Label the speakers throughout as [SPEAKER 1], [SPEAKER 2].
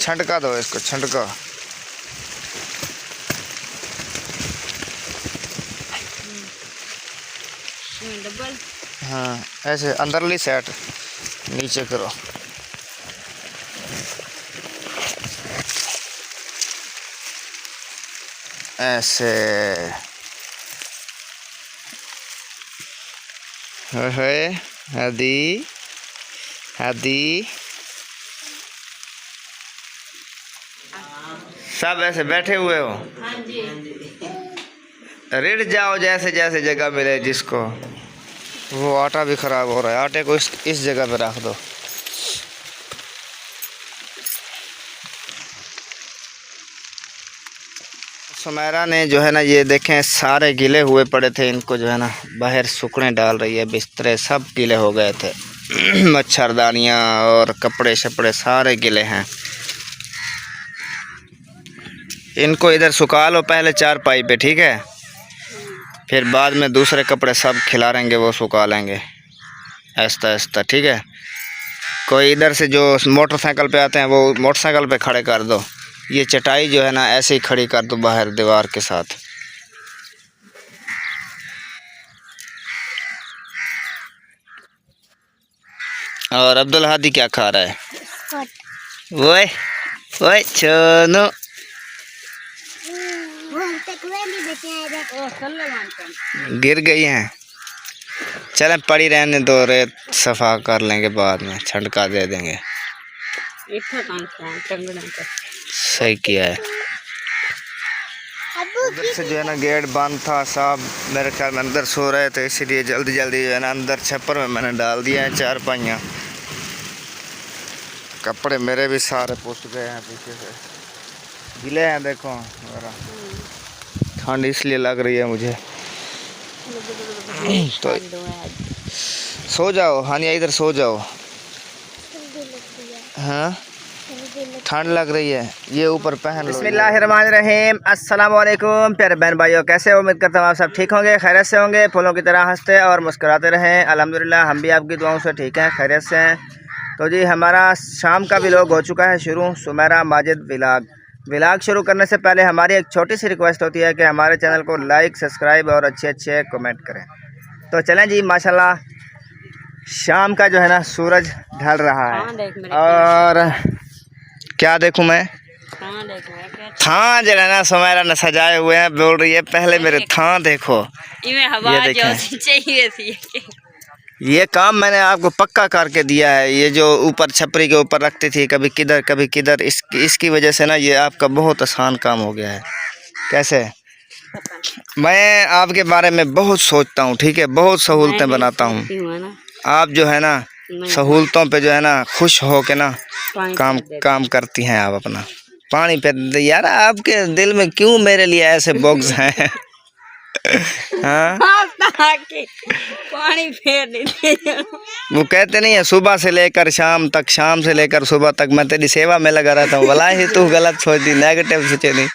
[SPEAKER 1] छंटका दो इसको, छंटका।
[SPEAKER 2] डबल।
[SPEAKER 1] हाँ ऐसे अंदरली साइड नीचे करो। ऐसे हदी हदी सब ऐसे बैठे हुए हो।
[SPEAKER 2] हाँ जी।
[SPEAKER 1] रेड जाओ जैसे जैसे जगह मिले जिसको। वो आटा भी ख़राब हो रहा है, आटे को इस जगह पे रख दो। सुमेरा ने जो है ना ये देखें सारे गीले हुए पड़े थे, इनको जो है ना बाहर सूखने डाल रही है। बिस्तरे सब गीले हो गए थे मच्छरदानियाँ और कपड़े शपड़े सारे गीले हैं। इनको इधर सुखा लो पहले चारपाई पे, ठीक है? फिर बाद में दूसरे कपड़े सब खिला रहेंगे, वो सुखा लेंगे आहिस्ता आहिस्ता, ठीक है? कोई इधर से जो मोटरसाइकिल पे आते हैं वो मोटरसाइकिल पे खड़े कर दो। ये चटाई जो है ना ऐसे ही खड़ी कर दो बाहर दीवार के साथ। और अब्दुल हादी क्या खा रहा है? ओए ओए चोनो, गिर गई हैं। चलें पड़ी रहने दो, रेत सफा कर लेंगे बाद में, छंटका दे देंगे। सही किया है। उधर से जो है ना गेट बंद था, साहब मेरे ख्याल में अंदर सो रहे थे, इसलिए जल्दी जल्दी जो है ना अंदर छप्पर में मैंने डाल दिया है चारपाइयाँ। कपड़े मेरे भी सारे पुस गए हैं, पीछे से गीले हैं। देखो मेरा ठंड इसलिए लग रही है मुझे। तो सो जाओ हानिया, इधर सो जाओ। हाँ ठंड लग रही है, ये ऊपर पहन लो। बिस्मिल्लाहिर्रहमानिर्रहीम, अस्सलाम वालेकुम प्यारे बहन भाइयों, कैसे हो? उम्मीद करता हूँ आप सब ठीक होंगे, खैरियत से होंगे, फूलों की तरह हंसते और मुस्कुराते रहें। अल्हम्दुलिल्लाह हम भी आपकी दुआओं से ठीक हैं, खैरियत से हैं। तो जी हमारा शाम का व्लॉग हो चुका है शुरू, सुमेरा माजिद व्लॉग शुरू करने से पहले हमारी एक छोटी सी रिक्वेस्ट होती है कि हमारे चैनल को लाइक सब्सक्राइब और अच्छे अच्छे कमेंट करें। तो चलें जी, माशाल्लाह शाम का जो है ना सूरज ढल रहा है। और क्या देखूं मैं? थान जो है ना सुमेरा ने सजाए हुए हैं, बोल रही है पहले मेरे थान देखो। ये देखें, ये काम मैंने आपको पक्का करके दिया है। ये जो ऊपर छपरी के ऊपर रखती थी कभी किधर कभी किधर, इसकी वजह से ना ये आपका बहुत आसान काम हो गया है। कैसे? मैं आपके बारे में बहुत सोचता हूँ, ठीक है? बहुत सहूलतें बनाता हूँ। आप जो है ना सहूलतों पे जो है ना खुश हो के ना काम करती हैं आप अपना। पानी पे यार, आपके दिल में क्यों मेरे लिए ऐसे बॉक्स हैं? हाँ पानी फेर देते। वो कहते नहीं है सुबह से लेकर शाम तक, शाम से लेकर सुबह तक मैं तेरी सेवा में लगा रहता हूँ। वल्लाही तू गलत सोचती, नेगेटिव सोचे नहीं।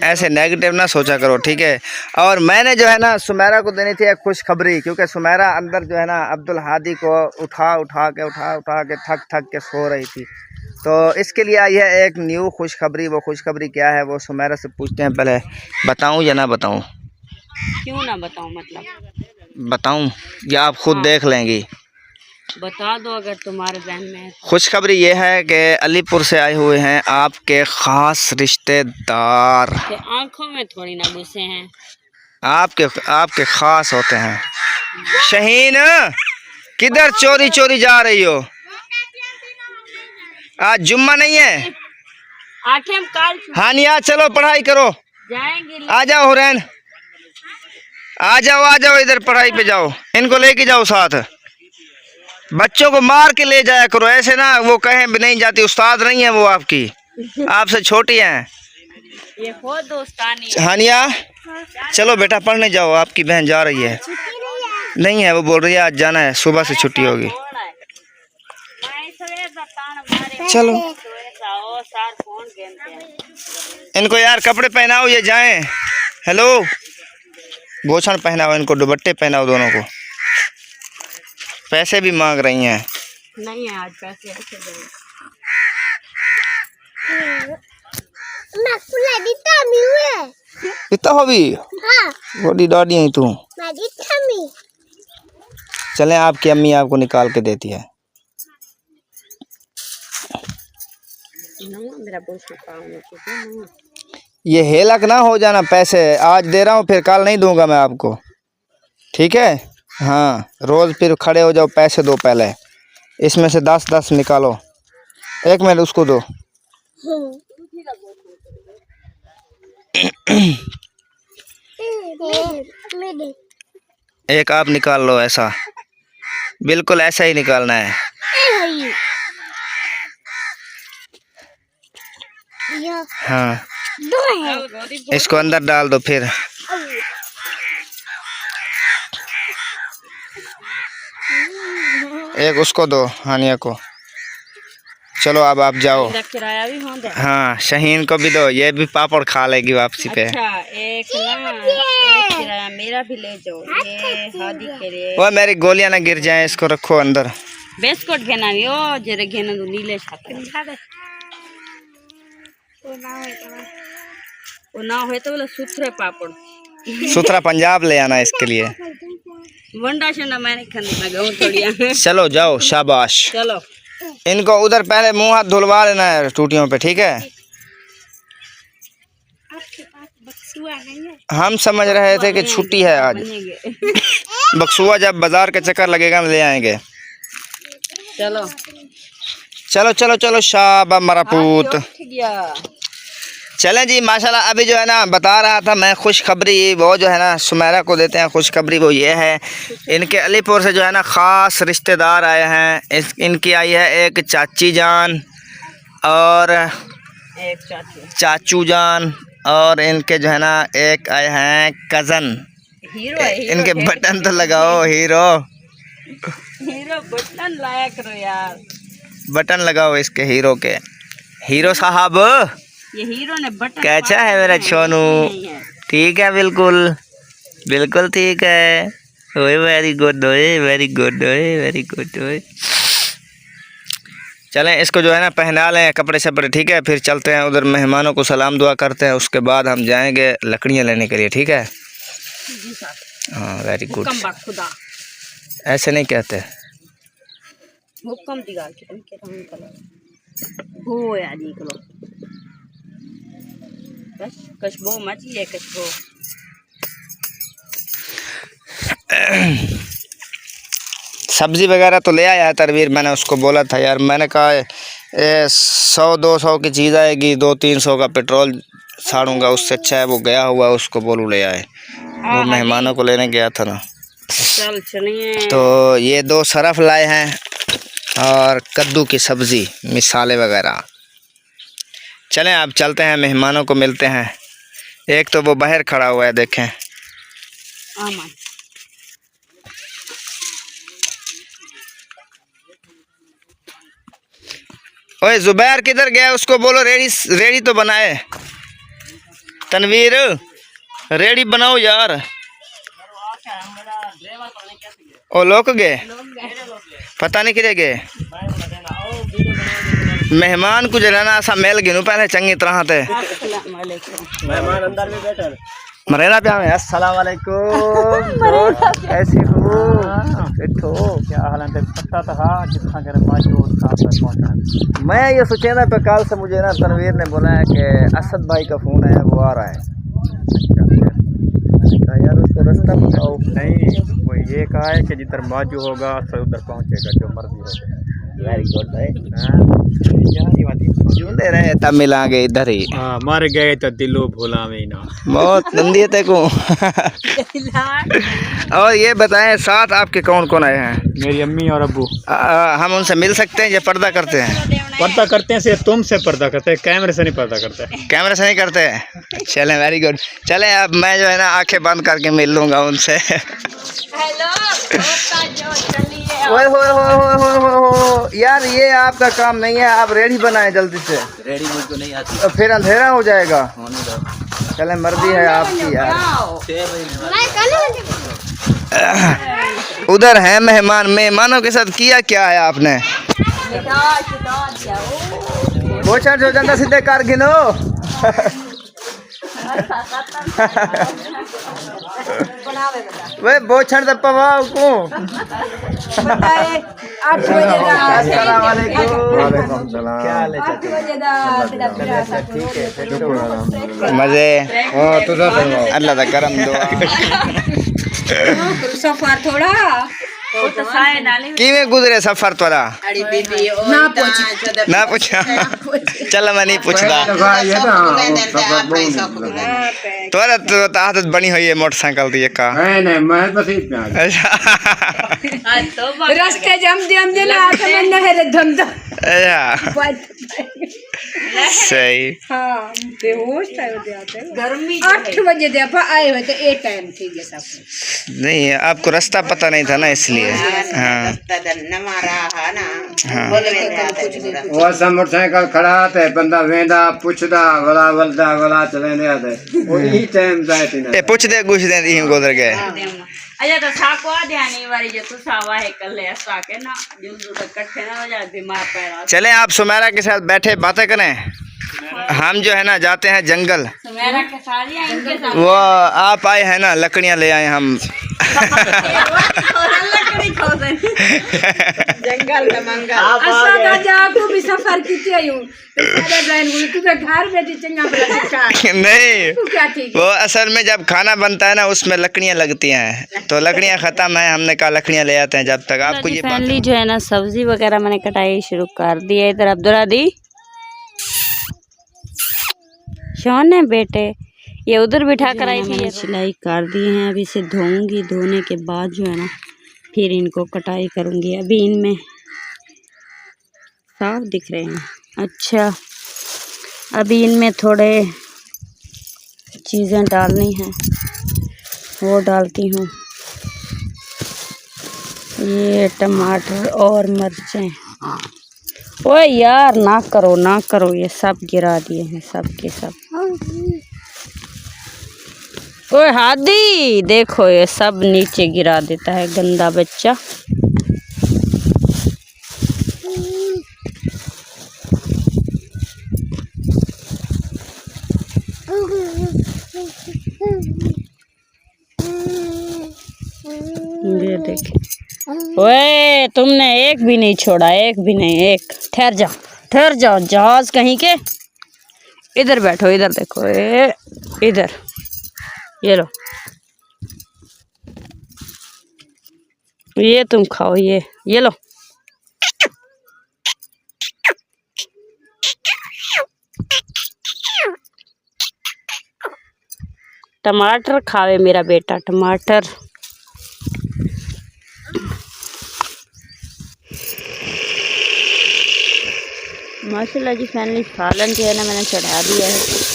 [SPEAKER 1] ऐसे नेगेटिव ना सोचा करो, ठीक है? और मैंने जो है ना सुमेरा को देनी थी एक खुशखबरी, क्योंकि सुमेरा अंदर जो है ना अब्दुल हादी को उठा के थक के सो रही थी। तो इसके लिए आई है एक न्यू खुशखबरी। वो खुशखबरी क्या है वो सुमेरा से पूछते हैं। पहले बताऊं या ना बताऊं?
[SPEAKER 2] क्यों ना बताऊं? मतलब
[SPEAKER 1] बताऊं या आप खुद देख लेंगी?
[SPEAKER 2] बता दो अगर तुम्हारे जहन में। खुशखबरी
[SPEAKER 1] ये है कि अलीपुर से आए हुए हैं आपके ख़ास रिश्तेदार।
[SPEAKER 2] आंखों में थोड़ी ना घुसे हैं,
[SPEAKER 1] आपके ख़ास होते हैं। शहीन किधर चोरी चोरी जा रही हो? आज जुम्मा नहीं है। हानिया चलो पढ़ाई करो,
[SPEAKER 2] जाएंगे।
[SPEAKER 1] आ जाओ हुरैन, आ जाओ इधर पढ़ाई पे जाओ। इनको लेके जाओ साथ, बच्चों को मार के ले जाया करो। ऐसे ना वो कहें भी नहीं जाती, उस्ताद नहीं है वो आपकी, आपसे छोटी हैं।
[SPEAKER 2] ये हो दोस्तानी।
[SPEAKER 1] हानिया चलो बेटा पढ़ने जाओ, आपकी बहन जा रही है। नहीं है, वो बोल रही है आज जाना है, सुबह से छुट्टी होगी। चलो इनको यार कपड़े पहनाओ, ये जाएं। हेलो भूषण पहनाओ इनको, दुपट्टे पहनाओ दोनों को। पैसे भी मांग रही हैं।
[SPEAKER 2] नहीं है आज पैसे,
[SPEAKER 1] इतना हो भी बड़ी डॉडी है तू। चलें आपकी अम्मी आपको निकाल के देती है। ये हेलक ना हो जाना, पैसे आज दे रहा हूँ फिर कल नहीं दूंगा मैं आपको, ठीक है? हाँ, रोज फिर खड़े हो जाओ, पैसे दो पहले, इसमें से 10-10 निकालो। 1 मिनट उसको दो। एक आप निकाल लो, ऐसा बिल्कुल ऐसा ही निकालना है। हाँ, इसको अंदर डाल दो फिर। एक उसको दो, हानिया को। चलो अब आप जाओ। हाँ, शहीन को भी दो, ये भी पापड़ खा लेगी वापसी पे।
[SPEAKER 2] अच्छा, एक किराया मेरा भी ले जाओ, ये हादी के लिए।
[SPEAKER 1] वो मेरी गोलियां ना गिर जाएं, इसको रखो अंदर।
[SPEAKER 2] बिस्कुट घेना यो जरे घेना तो नीले छाते वो ना हो तो बोला सुथरे पापड़।
[SPEAKER 1] सुथरा पंजाब ले आना इसके लिए।
[SPEAKER 2] वंडा शंडा मैंने खाने लगा हूँ थोड़ी।
[SPEAKER 1] चलो जाओ, शाबाश।
[SPEAKER 2] चलो
[SPEAKER 1] इनको उधर पहले मुंह हाथ धुलवा लेना है टूटियों पे, ठीक है? हम समझ रहे थे कि छुट्टी है आज। बक्सुआ जब बाजार के चक्कर लगेगा ले आएंगे।
[SPEAKER 2] चलो
[SPEAKER 1] चलो चलो चलो, शाबा मरा पूत। चलें जी, माशाल्लाह। अभी जो है ना बता रहा था मैं, खुशखबरी वो जो है ना सुमेरा को देते हैं। खुशखबरी वो ये है, इनके अलीपुर से जो है ना ख़ास रिश्तेदार आए हैं। इनकी आई है एक चाची जान और
[SPEAKER 2] एक
[SPEAKER 1] चाचू जान, और इनके जो है ना एक आए हैं कज़न।
[SPEAKER 2] हीरो है,
[SPEAKER 1] इनके बटन तो लगाओ, हीरो
[SPEAKER 2] बटन लाया करो यार,
[SPEAKER 1] बटन लगाओ इसके हीरो के। हीरो साहब,
[SPEAKER 2] ये हीरो ने बटन
[SPEAKER 1] कैसा है मेरा छोनू? ठीक है, बिल्कुल बिल्कुल ठीक है। ओए वेरी गुड, ओए वेरी गुड, ओए वेरी गुड, ओए। चलें इसको जो है ना पहना लें कपड़े शपड़े, ठीक है? फिर चलते हैं उधर, मेहमानों को सलाम दुआ करते हैं, उसके बाद हम जाएंगे लकड़ियाँ लेने के लिए, ठीक है? हाँ, वेरी गुड।
[SPEAKER 2] खुदा
[SPEAKER 1] ऐसे नहीं कहते।
[SPEAKER 2] हुक्म दिगा के हो यार निकलो। कशबो मची है, कशबो।
[SPEAKER 1] सब्ज़ी वगैरह तो ले आया है तनवीर, मैंने उसको बोला था यार, मैंने कहा 100-200 की चीज़ आएगी, 200-300 का पेट्रोल साड़ूंगा, उससे अच्छा है वो गया हुआ उसको बोलूँ ले आए। वो मेहमानों को लेने गया था ना।
[SPEAKER 2] चल चलिए।
[SPEAKER 1] तो ये 2 सरफ लाए हैं और कद्दू की सब्ज़ी, मिसाले वगैरह। चलें अब चलते हैं, मेहमानों को मिलते हैं। एक तो वो बाहर खड़ा हुआ है, देखें। ओए जुबैर किधर गया? उसको बोलो रेडी तो बनाए। तनवीर रेडी बनाओ यार। ओ लोग गए, पता नहीं किधर गए। मेहमान को जलाना ऐसा मेल गिनू पहले चंगी तरह थे।
[SPEAKER 3] मेहमान अंदर में बैठे
[SPEAKER 1] मरेना पे हमें। अस्सलाम वालेकुम, कैसी हो? बैठो।
[SPEAKER 3] क्या हाल है? पता था जितना करे पहुंचा।
[SPEAKER 1] मैं ये सोचे ना पे कल से मुझे ना तनवीर ने बोला है कि असद भाई का फ़ोन है, वो आ रहा है। यार उसको रास्ता बताओ।
[SPEAKER 3] नहीं, वो ये कहा है कि जिधर माजू होगा तो उधर पहुंचेगा, जो मर्जी होगा।
[SPEAKER 1] वेरी गुड भाई। जूंदे रहे तब मिलांगे इधर ही।
[SPEAKER 3] हाँ, मर गए तो दिलो भूला में ना।
[SPEAKER 1] बहुत नंदी है तेको। और ये बताएं साथ आपके कौन कौन आए हैं?
[SPEAKER 3] मेरी अम्मी और अब्बू।
[SPEAKER 1] हम उनसे मिल सकते हैं? ये पर्दा करते हैं?
[SPEAKER 3] पर्दा करते हैं, सिर्फ तुमसे पर्दा करते हैं, कैमरे से नहीं पर्दा करते।
[SPEAKER 1] कैमरे से नहीं करते? चलें, वेरी गुड। चलें अब मैं जो है ना आंखें बंद करके मिल लूँगा उनसे। हो यार, ये आपका काम नहीं है, आप रेडी बनाएं जल्दी से।
[SPEAKER 3] रेडी मुझको नहीं आती,
[SPEAKER 1] तो फिर अंधेरा हो जाएगा। चलें, मर्जी है आपकी यार। उधर है मेहमान, मेहमानों के साथ किया क्या है आपने? बोचड़ जो जाता सीधे कार गिनो वे बोचड़ तो पवाओ को अस्सलाम वालेकुम क्या हाल है ठीक है मजे अल्लाह का करम दुआ
[SPEAKER 2] सफर थोड़ा
[SPEAKER 1] किवें गुजरे सफर तोरा ना पूछा चल मैं नहीं पूछता तोरा तो आदत बनी हुई है मोटरसाइकिल दी का
[SPEAKER 3] नहीं मैं बस
[SPEAKER 2] रास्ते जम जम देना आके मैं नहर धम धम
[SPEAKER 1] सही
[SPEAKER 2] हाँ बेहोश था गर्मी 8 बजे दे आए हुए तो ए टाइम थी ये सब
[SPEAKER 1] नहीं आपको रास्ता पता नहीं था ना इसलिए हाँ
[SPEAKER 3] वो सब मोटरसाइकिल खड़ा थे बंदा वेंदा पुछदा वला वलदा वला चले आते वही टाइम जाए
[SPEAKER 1] ए पूछ दे कुछ दे दी गुजर गए
[SPEAKER 2] अच्छा तो साको आ जाने वाली जो तू सावा है कल ले साके ना जो तो इकट्ठे ना हो जाए दिमाग पैरा
[SPEAKER 1] चले आप सुमेरा के साथ बैठे बातें करें हम जो है ना जाते हैं जंगल
[SPEAKER 2] सुमेरा के साथ या इनके साथ
[SPEAKER 1] वो आप आए हैं ना लकड़ियां ले आए हम
[SPEAKER 2] जंगल में मंगल अच्छा जाको भी सफर कीते आयो सारा ड्राइन तू तो घर बैठी चंगा बला
[SPEAKER 1] नहीं वो असल में जब खाना बनता है ना उसमें लकड़ियां लगती हैं तो लकड़ियां खत्म है हमने कहा लकड़ियां ले आते हैं जब तक आपको ये
[SPEAKER 2] फैमिली जो है ना सब्जी वगैरह मैंने कटाई शुरू कर दी है इधर अब्दुल्ला दी शौन है बेटे ये उधर बिठा कर आई थी सिलाई कर दी है अभी इसे धोऊंगी धोने के बाद जो है ना फिर इनको कटाई करूंगी अभी इनमें साफ दिख रहे हैं अच्छा अभी इनमें थोड़े चीज़ें डालनी हैं वो डालती हूँ ये टमाटर और मिर्चें ओए यार ना करो ये सब गिरा दिए हैं सब के सब ओए हादी देखो ये सब नीचे गिरा देता है गंदा बच्चा ये देखे ओए तुमने एक भी नहीं छोड़ा एक भी नहीं एक ठहर जाओ जहाज कहीं के इधर बैठो इधर देखो इधर ये लो ये तुम खाओ ये लो टमाटर खावे मेरा बेटा टमाटर माशाल्लाह जी फैमिली सालन जो है ना मैंने चढ़ा दिया है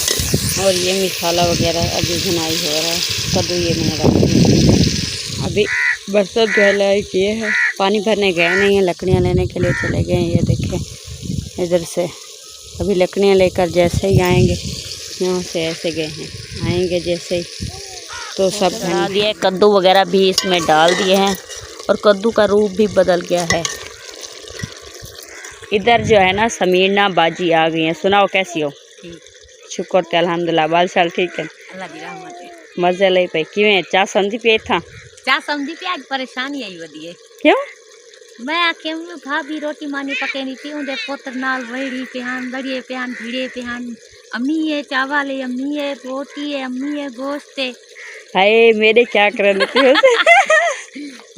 [SPEAKER 2] और ये मसाला वगैरह अभी भुनाई हो रहा है कद्दू ये मैंने रख दिया अभी बरसात जो है किए है पानी भरने गए नहीं है लकड़ियाँ लेने के लिए चले गए हैं ये देखें इधर से अभी लकड़ियाँ लेकर जैसे ही आएंगे यहाँ से ऐसे गए हैं आएंगे जैसे ही तो सब बना दिए कद्दू वगैरह भी इसमें डाल दिए हैं और कद्दू का रूप भी बदल गया है इधर जो है ना समीरना बाजी आ गई हैं सुनाओ कैसी हो शुक्र ते अल्हम्दुलिल्लाह बाल शाल ठीक है
[SPEAKER 4] अल्लाह दी रहमत है
[SPEAKER 2] मजे ले पे किवें चा समझी पे था
[SPEAKER 4] चा समझी पे आज परेशानी आई वदी है
[SPEAKER 2] क्यों
[SPEAKER 4] मैं आखे भाभी रोटी मानी पकेनी थी उनके पुत्र नाल वड़ी पेहान बड़िए पेहान भिड़े पेहान अम्मी है चावल है अम्मी है रोटी है अम्मी है गोश्त है
[SPEAKER 2] हाय मेरे क्या कर देती हो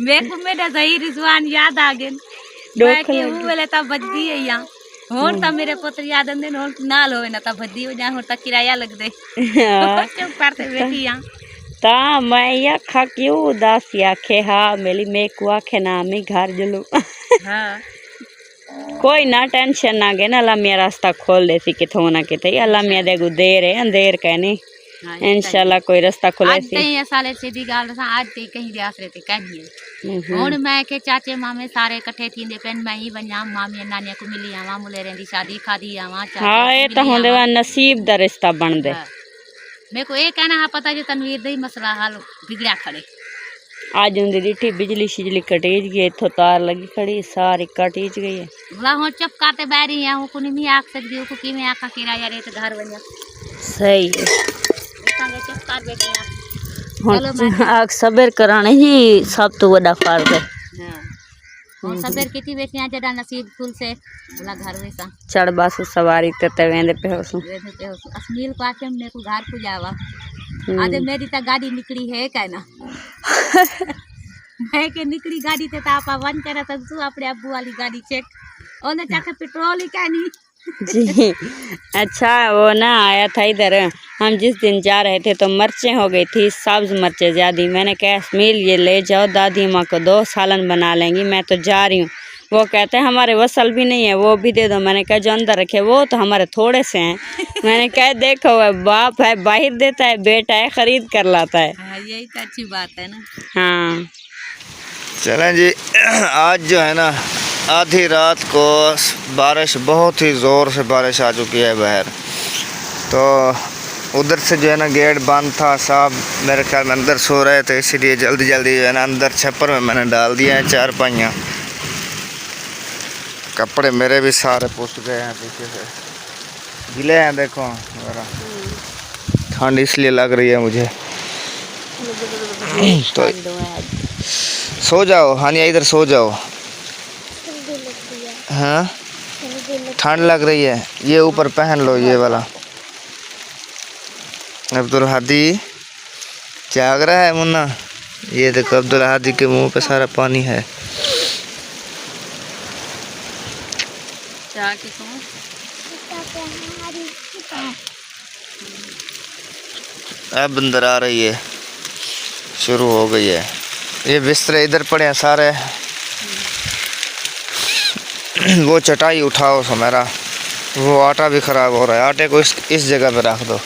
[SPEAKER 4] मेरे को मेरा सही रिजवान याद आ गए मैं के वो वाले तब बजदी है यहाँ होर ता मेरे पुत्र याद आंदे होर नाल होवे ना ता भद्दी हो जा होर ता किराया लग दे क्यों करते बैठी यहाँ
[SPEAKER 2] ता मैं या खा क्यों उदास आखे हाँ मेरी मैं को आखे ना मैं घर जलू
[SPEAKER 4] हाँ
[SPEAKER 2] कोई ना टेंशन ना गे ना अल्लाह मियाँ रास्ता खोल देती किथों ना किथे अल्लाह मियाँ दे देर है अंधेर कहनी इंशाल्लाह कोई रास्ता खुले
[SPEAKER 4] आज कहीं साले सीधी गाल आज ते कहीं दे आसरे ते कहनी हुन मैं के चाचे मामे सारे इकट्ठे थींदे पेन मैं ही वञा मामी नानिया को मिली आवा मुले रहंदी शादी खादी आवा
[SPEAKER 2] हां ए तो होंदे वा नसीब दा रिश्ता बन दे
[SPEAKER 4] मेरे को ये कहना है पता जो तनवीर दे मसला हाल बिगड़ा खड़े
[SPEAKER 2] आज उन्हें डिठी बिजली शिजली कटेज गई, इथों तार लगी खड़ी सारी कटेज गई है।
[SPEAKER 4] वहाँ चपकाते बैरी है, वो कुनी नहीं आख सकती, वो की में आका किराया रेत घर बनिया
[SPEAKER 2] सही है।
[SPEAKER 4] संगे चपकार बैठे
[SPEAKER 2] हुन आग सबर कराने ही सब तो बड़ा फर्क है।
[SPEAKER 4] हां और सबर किती बैठे हैं जड़ा नसीब फुल से बोला घर में सा
[SPEAKER 2] चढ़ बस सवारी ते वेंदे पे होसु
[SPEAKER 4] असमील को आके मेरे को घर को जावा आदे मेरी ता गाड़ी निकली है कहना मैं के निकली गाड़ी ते आपा वन करा तक तू अपने अब्बू वाली गाड़ी चेक ओने चाके पेट्रोल ही कहनी
[SPEAKER 2] जी। अच्छा वो ना आया था इधर, हम जिस दिन जा रहे थे तो मिर्चें हो गई थी, सब्ज मिर्चें ज़्यादा। मैंने कहा इसमील ये ले जाओ दादी माँ को दो, सालन बना लेंगी, मैं तो जा रही हूँ। वो कहते हैं हमारे वसल भी नहीं है, वो भी दे दो। मैंने कहा जो अंदर रखे वो तो हमारे थोड़े से हैं। मैंने कहा देखो बाप है बाहर देता है, बेटा है खरीद कर लाता है।
[SPEAKER 4] हाँ यही तो अच्छी बात है ना।
[SPEAKER 2] हाँ
[SPEAKER 1] चलें जी, आज जो है ना आधी रात को बारिश, बहुत ही ज़ोर से बारिश आ चुकी है बाहर। तो उधर से जो है ना गेट बंद था, साहब मेरे ख्याल में अंदर सो रहे थे, इसीलिए जल्दी जल्दी जो है ना अंदर छप्पर में मैंने डाल दिया है चारपाइयाँ। कपड़े मेरे भी सारे पुस गए हैं, पीछे से गिले हैं। देखो मेरा ठंड इसलिए लग रही है मुझे। तो सो जाओ हानिया, इधर सो जाओ। हाँ ठंड लग रही है, ये ऊपर पहन लो ये वाला। अब्दुल हादी जाग रहा है मुन्ना, ये देखो अब्दुल हादी के मुंह पे सारा पानी है। अब अंदर आ रही है, शुरू हो गई है। ये बिस्तरे इधर पड़े हैं सारे, वो चटाई उठाओ मेरा, वो आटा भी ख़राब हो रहा है, आटे को इस जगह पे रख दो।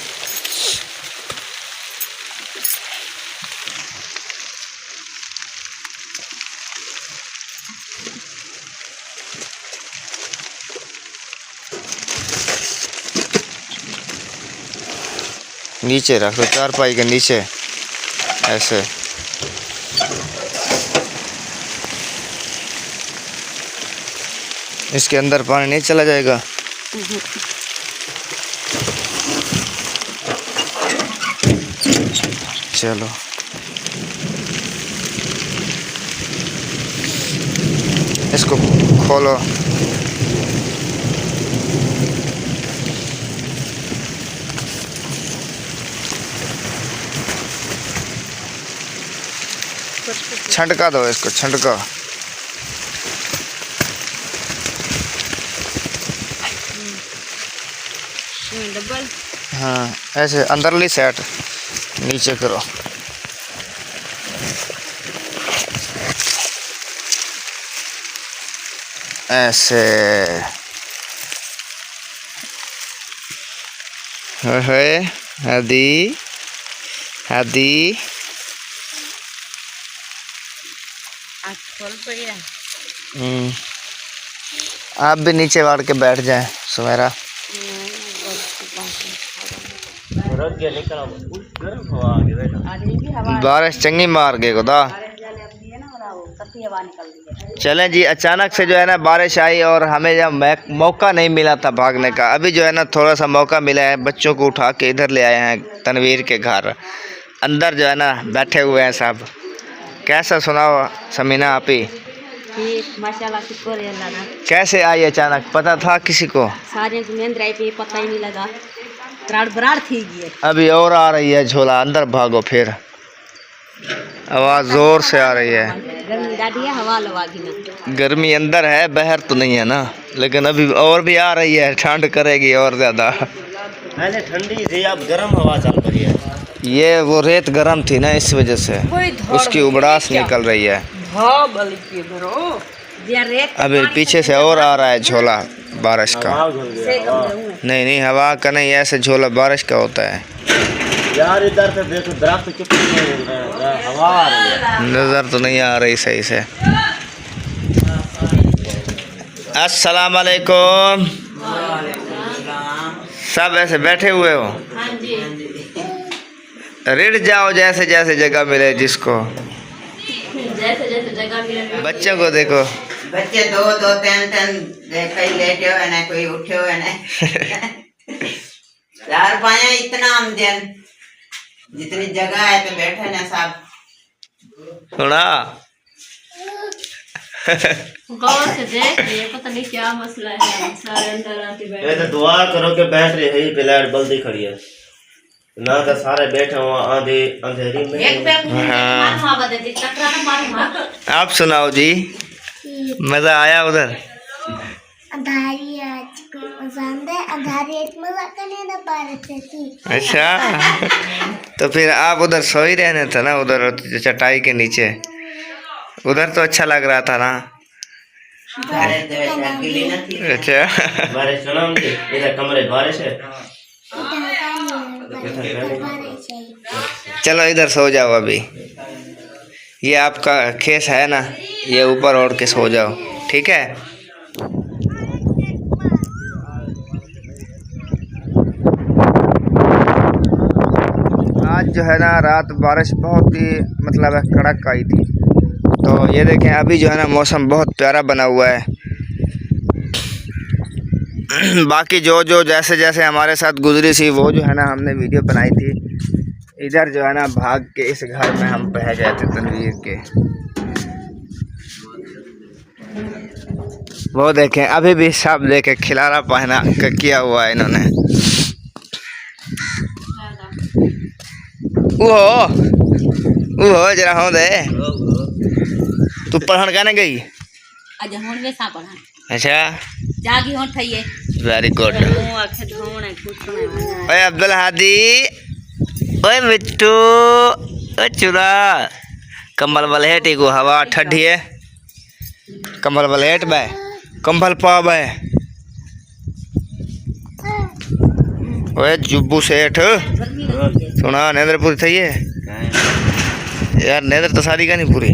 [SPEAKER 1] नीचे रख दो, चारपाई के नीचे ऐसे। इसके अंदर पानी नहीं चला जाएगा। चलो इसको खोलो। छंटका दो इसको, छंटका।
[SPEAKER 2] डबल
[SPEAKER 1] हाँ ऐसे अंदरली सेट नीचे करो। ऐसे हादी हादी आप भी नीचे वाड़ के बैठ जाए सुमेरा। बारिश चंगी मार गई खुदा। चलें जी, अचानक से जो है ना बारिश आई और हमें जब मौका नहीं मिला था भागने का, अभी जो है ना थोड़ा सा मौका मिला है। बच्चों को उठा के इधर ले आए हैं तनवीर के घर। अंदर जो है ना बैठे हुए हैं सब। कैसा सुनाओ समीना आप ही?
[SPEAKER 2] माशाल्लाह शुक्र है अल्लाह का।
[SPEAKER 1] कैसे आई अचानक, पता था किसी को?
[SPEAKER 2] सारे महेंद्र आई पे पता ही नहीं लगा, बराड़ बराड़ थी गई।
[SPEAKER 1] अभी और आ रही है झोला, अंदर भागो, फिर आवाज़ ज़ोर से आ रही है।
[SPEAKER 2] गर्मी दादी है, हवा लवागी ना।
[SPEAKER 1] गर्मी अंदर है, बाहर तो नहीं है ना, लेकिन अभी और भी आ रही है, ठंड करेगी और ज़्यादा।
[SPEAKER 3] पहले ठंडी थी, अब गर्म हवा चल रही है।
[SPEAKER 1] ये वो रेत गर्म थी ना, इस वजह से उसकी उबड़ास निकल रही है। अभी पीछे से और आ रहा है झोला बारिश का। नहीं नहीं, हवा का नहीं, ऐसे झोला बारिश का होता है
[SPEAKER 3] यार। इधर से देखो दरख्त चुप हवा आ रही है,
[SPEAKER 1] नज़र तो नहीं आ रही सही से। अस्सलाम वालेकुम। सब ऐसे बैठे हुए हो? रिड़ जाओ जैसे जैसे जगह मिले जिसको।
[SPEAKER 2] जैसे जैसे जगह मिले
[SPEAKER 1] बच्चों को देखो,
[SPEAKER 5] बच्चे दो दो तीन तीन कई लेटे हुए ना, कोई उठे हुए ना। चार पाया इतना आमदन, जितनी जगह है तो बैठे ना सब।
[SPEAKER 1] सुना
[SPEAKER 2] गौर से देख रहे, पता नहीं क्या मसला है, सारे अंदर आके बैठे।
[SPEAKER 6] ये तो दुआ करो कि बैठ रही है, पे लाइट बल्दी खड़ी है ना, तो सारे बैठे हुए आधे अंधेरी में।
[SPEAKER 4] एक पे मारूंगा बदे टकरा ना मारूंगा।
[SPEAKER 1] आप सुनाओ जी, मजा आया उधर?
[SPEAKER 7] अंधारी आज को पसंद है, अंधारी एक मजा करने ना पा रहे थे।
[SPEAKER 1] अच्छा, तो फिर आप उधर सो ही रहने था ना, उधर चटाई के नीचे, उधर तो अच्छा लग रहा था ना।
[SPEAKER 5] बारिश दे गिली न थी।
[SPEAKER 1] अच्छा,
[SPEAKER 6] बारिश सुना मुझे, इधर कमरे बारिश है।
[SPEAKER 1] चलो इधर सो जाओ अभी, ये आपका खेस है ना, ये ऊपर ओढ़ के सो जाओ, ठीक है? आज जो है ना रात बारिश बहुत ही मतलब कड़क आई थी, तो ये देखें अभी जो है ना मौसम बहुत प्यारा बना हुआ है। बाकी जो जो जैसे जैसे हमारे साथ गुजरी सी वो जो है ना हमने वीडियो बनाई थी। इधर जो है ना भाग के इस घर में हम बह गए थे तनवीर के, वो देखें अभी भी सब देखे खिलारा पहना किया हुआ है इन्होंने। वो जरा हो दे, तू पढ़न कहने गई?
[SPEAKER 4] आज हुन वे सा पढ़ा।
[SPEAKER 1] अच्छा,
[SPEAKER 4] जागी हुन थईए।
[SPEAKER 1] Very good.
[SPEAKER 2] आंखें धोने कुछ नहीं।
[SPEAKER 1] ओए अब्दुल हादी, ओए मिट्टू, ओए चुरा, कंबल वलेट को हवा ठंडी है, कंबल वलेट बे, कंबल पा बे। ओए जुब्बू सेठ, सुना नेंद्र पूरी थी है यार, नेंद्र तो सारी का नहीं पूरी।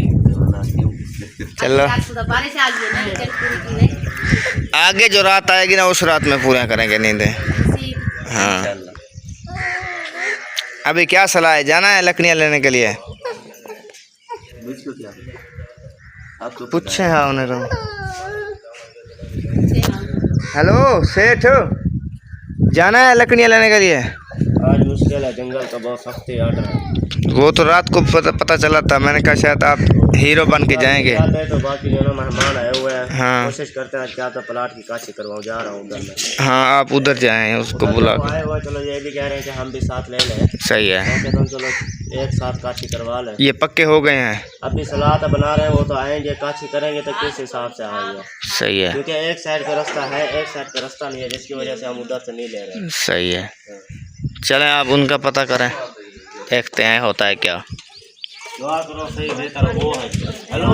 [SPEAKER 1] चलो
[SPEAKER 4] बारिश आ गई ना, चल पूरी की
[SPEAKER 1] आगे जो रात आएगी ना उस रात में पूरा करेंगे नींदें।
[SPEAKER 4] नहीं।
[SPEAKER 1] हाँ, अभी क्या सलाह है, जाना है लकड़ियाँ लेने के लिए? पूछे हाँ उन्हें तो। हेलो सेठ, जाना है लकड़ियाँ लेने के लिए?
[SPEAKER 6] आज मुश्किल है, जंगल का बहुत सख्त आर्डर है।
[SPEAKER 1] वो तो रात को पता चला था, मैंने कहा शायद आप हीरो बन के जाएंगे।
[SPEAKER 6] तो बाकी जो ना मेहमान आए हुए हैं,
[SPEAKER 1] हाँ।
[SPEAKER 6] कोशिश करते हैं क्या तो प्लाट की काशी करवाऊं, जा रहा हूँ उधर में।
[SPEAKER 1] हाँ, आप उधर जाएं उसको बुला के।
[SPEAKER 6] आए हुए, चलो ये भी कह रहे हैं कि हम भी साथ ले लें।
[SPEAKER 1] सही है,
[SPEAKER 6] मैं कहता हूँ चलो एक साथ काशी करवा लें।
[SPEAKER 1] ये पक्के हो गए हैं।
[SPEAKER 6] अभी सलाह तो बना रहे हैं, वो तो आएंगे काशी करेंगे तो किस हिसाब से आएंगे,
[SPEAKER 1] सही है,
[SPEAKER 6] क्योंकि एक साइड का रास्ता है, एक साइड का रास्ता नहीं है, जिसकी वजह से हम उधर से नहीं ले रहे हैं।
[SPEAKER 1] सही है। चलें आप उनका पता करें, देखते हैं होता है क्या।
[SPEAKER 6] दुआ करो सही बेहतर वो है। हेलो।